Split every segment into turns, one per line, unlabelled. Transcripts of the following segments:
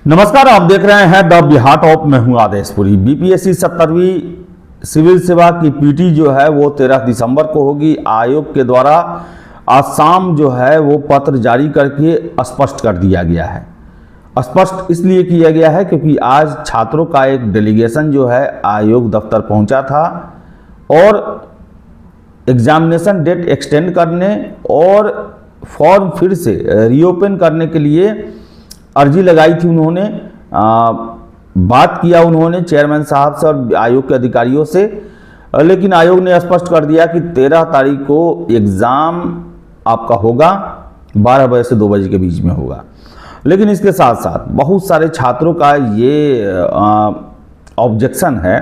नमस्कार, आप देख रहे हैं द बिहार टॉप। मैं हूं आदेशपुरी। बीपीएससी 70वीं सिविल सेवा की पीटी जो है वो 13 दिसंबर को होगी। आयोग के द्वारा आज शाम जो है वो पत्र जारी करके स्पष्ट कर दिया गया है। स्पष्ट इसलिए किया गया है क्योंकि आज छात्रों का एक डेलीगेशन जो है आयोग दफ्तर पहुंचा था और एग्जामिनेशन डेट एक्सटेंड करने और फॉर्म फिर से रीओपन करने के लिए अर्जी लगाई थी। उन्होंने बात किया उन्होंने चेयरमैन साहब से और आयोग के अधिकारियों से, लेकिन आयोग ने स्पष्ट कर दिया कि 13 तारीख को एग्ज़ाम आपका होगा, 12 बजे से 2 बजे के बीच में होगा। लेकिन इसके साथ साथ बहुत सारे छात्रों का ये ऑब्जेक्शन है।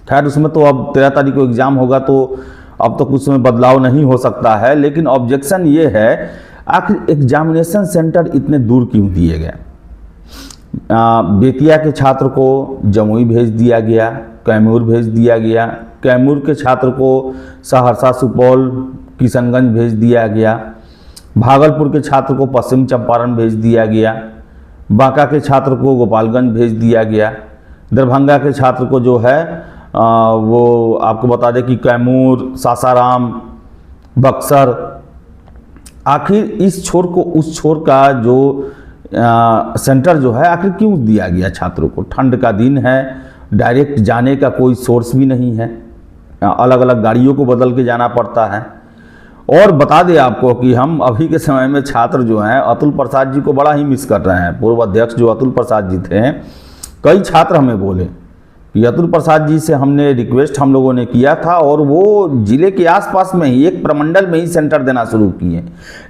खैर उसमें तो अब 13 तारीख को एग्ज़ाम होगा तो अब तो कुछ उसमें बदलाव नहीं हो सकता है, लेकिन ऑब्जेक्शन ये है आखिर एग्जामिनेशन सेंटर इतने दूर क्यों दिए गए। बेतिया के छात्र को जमुई भेज दिया गया, कैमूर भेज दिया गया, कैमूर के छात्र को सहरसा, सुपौल, किशनगंज भेज दिया गया, भागलपुर के छात्र को पश्चिम चंपारण भेज दिया गया, बांका के छात्र को गोपालगंज भेज दिया गया, दरभंगा के छात्र को जो है वो आपको बता दें कि कैमूर, सासाराम, बक्सर, आखिर इस छोर को उस छोर का जो सेंटर जो है आखिर क्यों दिया गया छात्रों को। ठंड का दिन है, डायरेक्ट जाने का कोई सोर्स भी नहीं है, अलग अलग गाड़ियों को बदल के जाना पड़ता है। और बता दें आपको कि हम अभी के समय में छात्र जो हैं अतुल प्रसाद जी को बड़ा ही मिस कर रहे हैं। पूर्व अध्यक्ष जो अतुल प्रसाद जी थे, कई छात्र हमें बोले कि अतुल प्रसाद जी से हमने रिक्वेस्ट हम लोगों ने किया था और वो जिले के आसपास में ही एक प्रमंडल में ही सेंटर देना शुरू किए,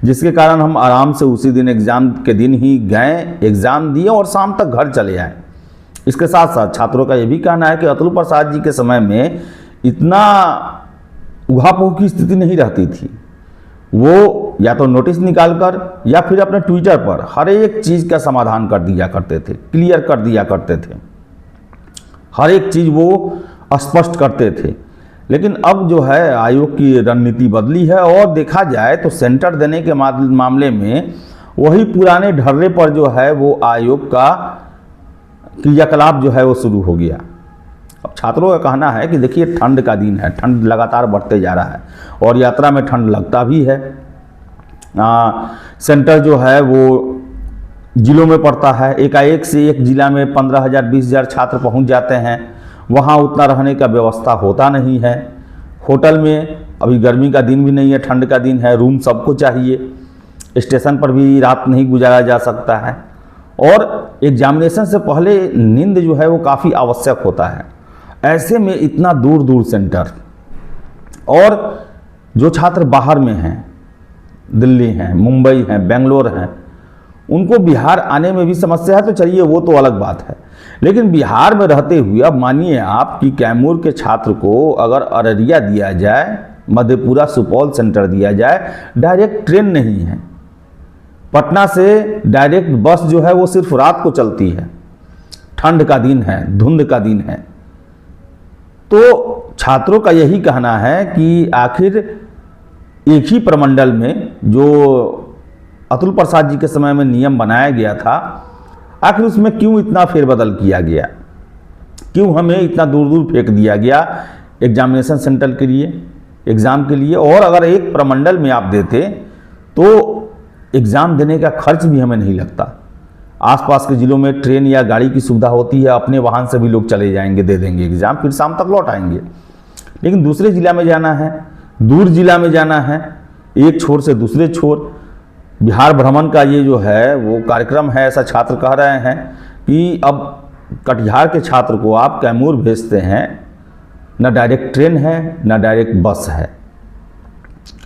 जिसके कारण हम आराम से उसी दिन एग्ज़ाम के दिन ही गए, एग्ज़ाम दिए और शाम तक घर चले आए। इसके साथ साथ छात्रों का ये भी कहना है कि अतुल प्रसाद जी के समय में इतना उहापोह की स्थिति नहीं रहती थी। वो या तो नोटिस निकालकर या फिर अपने ट्विटर पर हर एक चीज़ का समाधान कर दिया करते थे, क्लियर कर दिया करते थे, हर एक चीज़ वो स्पष्ट करते थे। लेकिन अब जो है आयोग की रणनीति बदली है और देखा जाए तो सेंटर देने के मामले में वही पुराने ढर्रे पर जो है वो आयोग का क्रियाकलाप जो है वो शुरू हो गया। अब छात्रों का कहना है कि देखिए ठंड का दिन है, ठंड लगातार बढ़ते जा रहा है और यात्रा में ठंड लगता भी है। सेंटर जो है वो जिलों में पड़ता है, एकाएक से एक जिला में 15,000 20,000 छात्र पहुंच जाते हैं, वहां उतना रहने का व्यवस्था होता नहीं है। होटल में अभी गर्मी का दिन भी नहीं है, ठंड का दिन है, रूम सबको चाहिए, स्टेशन पर भी रात नहीं गुजारा जा सकता है और एग्जामिनेशन से पहले नींद जो है वो काफ़ी आवश्यक होता है। ऐसे में इतना दूर दूर सेंटर, और जो छात्र बाहर में हैं, दिल्ली हैं, मुंबई हैं, बेंगलोर हैं, उनको बिहार आने में भी समस्या है तो चलिए वो तो अलग बात है। लेकिन बिहार में रहते हुए अब मानिए आप कि कैमूर के छात्र को अगर अररिया दिया जाए, मधेपुरा, सुपौल सेंटर दिया जाए, डायरेक्ट ट्रेन नहीं है, पटना से डायरेक्ट बस जो है वो सिर्फ रात को चलती है, ठंड का दिन है, धुंध का दिन है। तो छात्रों का यही कहना है कि आखिर एक ही प्रमंडल में जो अतुल प्रसाद जी के समय में नियम बनाया गया था, आखिर उसमें क्यों इतना फेरबदल किया गया, क्यों हमें इतना दूर दूर फेंक दिया गया एग्जामिनेशन सेंटर के लिए, एग्ज़ाम के लिए। और अगर एक प्रमंडल में आप देते तो एग्ज़ाम देने का खर्च भी हमें नहीं लगता। आसपास के ज़िलों में ट्रेन या गाड़ी की सुविधा होती है, अपने वाहन से भी लोग चले जाएंगे, दे देंगे एग्ज़ाम, फिर शाम तक लौट आएंगे। लेकिन दूसरे ज़िला में जाना है, दूर जिला में जाना है, एक छोर से दूसरे छोर। बिहार भ्रमण का ये जो है वो कार्यक्रम है, ऐसा छात्र कह रहे हैं कि अब कटिहार के छात्र को आप कैमूर भेजते हैं, ना डायरेक्ट ट्रेन है ना डायरेक्ट बस है।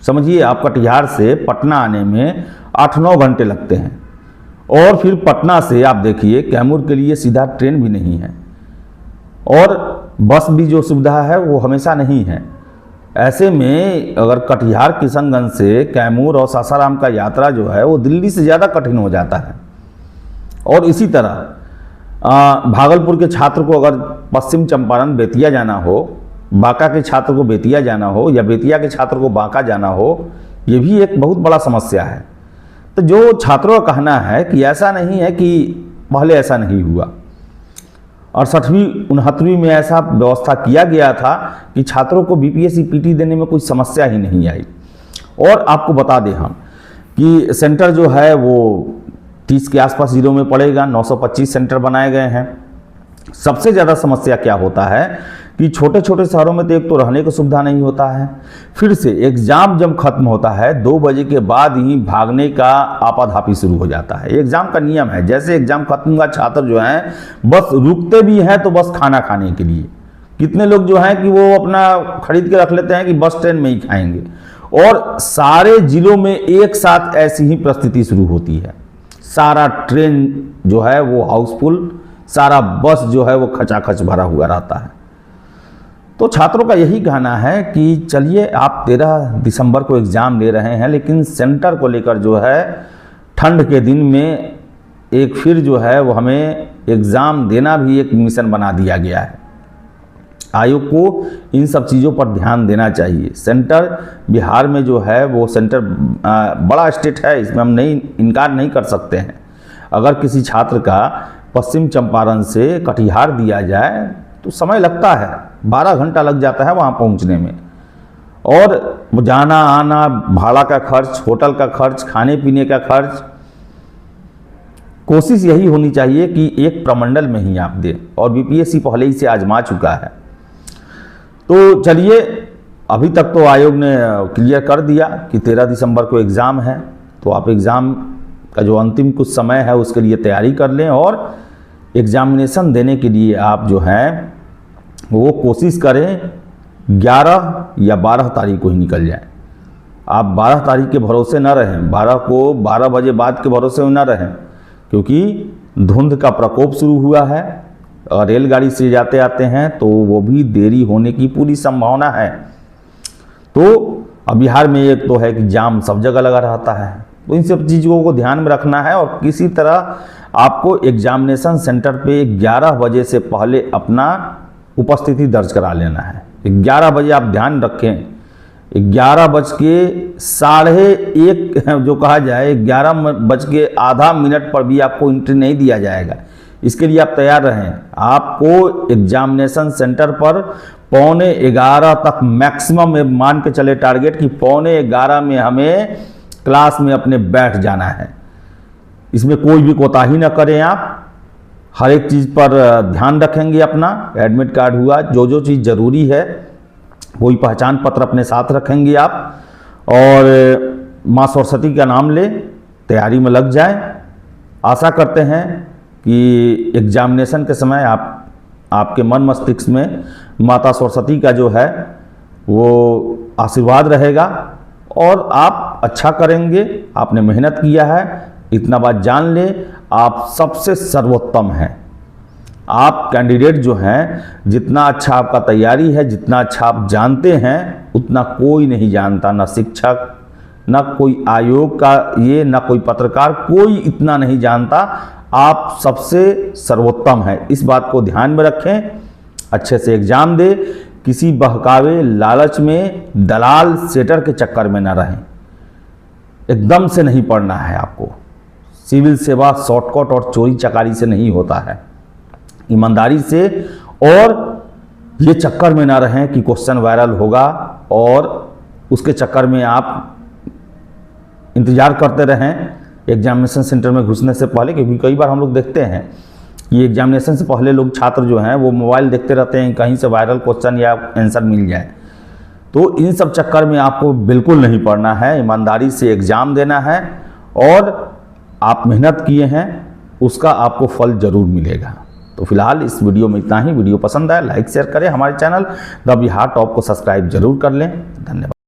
समझिए आप कटिहार से पटना आने में 8-9 घंटे लगते हैं और फिर पटना से आप देखिए कैमूर के लिए सीधा ट्रेन भी नहीं है और बस भी जो सुविधा है वो हमेशा नहीं है। ऐसे में अगर कटिहार किशनगंज से कैमूर और सासाराम का यात्रा जो है वो दिल्ली से ज़्यादा कठिन हो जाता है। और इसी तरह भागलपुर के छात्र को अगर पश्चिम चंपारण बेतिया जाना हो, बांका के छात्र को बेतिया जाना हो या बेतिया के छात्र को बांका जाना हो, ये भी एक बहुत बड़ा समस्या है। तो जो छात्रों का कहना है कि ऐसा नहीं है कि पहले ऐसा नहीं हुआ। 68वीं 69वीं में ऐसा व्यवस्था किया गया था कि छात्रों को बीपीएससी पीटी देने में कोई समस्या ही नहीं आई। और आपको बता दें हम कि सेंटर जो है वो 30 के आसपास जिलों में पड़ेगा, 925 सेंटर बनाए गए हैं। सबसे ज़्यादा समस्या क्या होता है कि छोटे छोटे शहरों में तो एक तो रहने की सुविधा नहीं होता है, फिर से एग्ज़ाम जब खत्म होता है 2 बजे के बाद ही भागने का आपाधापी शुरू हो जाता है। एग्ज़ाम का नियम है, जैसे एग्ज़ाम खत्म हुआ छात्र जो हैं बस रुकते भी हैं तो बस खाना खाने के लिए। कितने लोग जो हैं कि वो अपना खरीद के रख लेते हैं कि बस ट्रेन में ही खाएंगे। और सारे जिलों में एक साथ ऐसी ही परिस्थिति शुरू होती है, सारा ट्रेन जो है वो हाउसफुल, सारा बस जो है वो खचाखच भरा हुआ रहता है। तो छात्रों का यही कहना है कि चलिए आप 13 दिसंबर को एग्ज़ाम ले रहे हैं, लेकिन सेंटर को लेकर जो है ठंड के दिन में एक फिर जो है वो हमें एग्ज़ाम देना भी एक मिशन बना दिया गया है। आयोग को इन सब चीज़ों पर ध्यान देना चाहिए। सेंटर बिहार में जो है वो सेंटर बड़ा स्टेट है, इसमें हम नहीं इनकार नहीं कर सकते हैं। अगर किसी छात्र का पश्चिम चंपारण से कटिहार दिया जाए तो समय लगता है, 12 घंटा लग जाता है वहाँ पहुँचने में। और जाना आना, भाड़ा का खर्च, होटल का खर्च, खाने पीने का खर्च, कोशिश यही होनी चाहिए कि एक प्रमंडल में ही आप दें। और बीपीएससी पहले ही से आजमा चुका है। तो चलिए, अभी तक तो आयोग ने क्लियर कर दिया कि 13 दिसंबर को एग्ज़ाम है, तो आप एग्ज़ाम का जो अंतिम कुछ समय है उसके लिए तैयारी कर लें और एग्ज़ामिनेशन देने के लिए आप जो हैं वो कोशिश करें 11 या 12 तारीख को ही निकल जाए। आप 12 तारीख के भरोसे न रहें, 12 बजे बाद के भरोसे न रहें, क्योंकि धुंध का प्रकोप शुरू हुआ है और रेलगाड़ी से जाते आते हैं तो वो भी देरी होने की पूरी संभावना है। तो अब बिहार में एक तो है कि जाम सब जगह लगा रहता है, तो इन सब चीज़ों को ध्यान में रखना है और किसी तरह आपको एग्जामिनेशन सेंटर पे 11 बजे से पहले अपना उपस्थिति दर्ज करा लेना है। 11 बजे आप ध्यान रखें, 11:01 जो कहा जाए, 11:08 पर भी आपको एंट्री नहीं दिया जाएगा। इसके लिए आप तैयार रहें। आपको एग्जामिनेशन सेंटर पर 11:15 तक मैक्सिमम मान के चले टारगेट कि 11:15 में हमें क्लास में अपने बैठ जाना है। इसमें कोई भी कोताही ना करें। आप हर एक चीज़ पर ध्यान रखेंगे अपना, एडमिट कार्ड हुआ, जो जो चीज़ ज़रूरी है, कोई पहचान पत्र अपने साथ रखेंगे आप, और माँ सरस्वती का नाम ले, तैयारी में लग जाएं। आशा करते हैं कि एग्जामिनेशन के समय आपके मन मस्तिष्क में माता सरस्वती का जो है वो आशीर्वाद रहेगा और आप अच्छा करेंगे। आपने मेहनत किया है, इतना बात जान ले, आप सबसे सर्वोत्तम हैं। आप कैंडिडेट जो हैं, जितना अच्छा आपका तैयारी है, जितना अच्छा आप जानते हैं, उतना कोई नहीं जानता, ना शिक्षक, ना कोई आयोग का ये, ना कोई पत्रकार, कोई इतना नहीं जानता। आप सबसे सर्वोत्तम हैं, इस बात को ध्यान में रखें। अच्छे से एग्ज़ाम दे, किसी बहकावे लालच में, दलाल सेटर के चक्कर में ना रहें। एकदम से नहीं पढ़ना है आपको। सिविल सेवा शॉर्टकट और चोरी चकारी से नहीं होता है, ईमानदारी से। और ये चक्कर में ना रहें कि क्वेश्चन वायरल होगा और उसके चक्कर में आप इंतज़ार करते रहें एग्जामिनेशन सेंटर में घुसने से पहले। क्योंकि कई बार हम लोग देखते हैं कि एग्जामिनेशन से पहले लोग, छात्र जो हैं, वो मोबाइल देखते रहते हैं कहीं से वायरल क्वेश्चन या आंसर मिल जाए। तो इन सब चक्कर में आपको बिल्कुल नहीं पढ़ना है, ईमानदारी से एग्ज़ाम देना है और आप मेहनत किए हैं उसका आपको फल ज़रूर मिलेगा। तो फिलहाल इस वीडियो में इतना ही। वीडियो पसंद आए लाइक शेयर करें, हमारे चैनल द बिहार टॉप को सब्सक्राइब जरूर कर लें। धन्यवाद।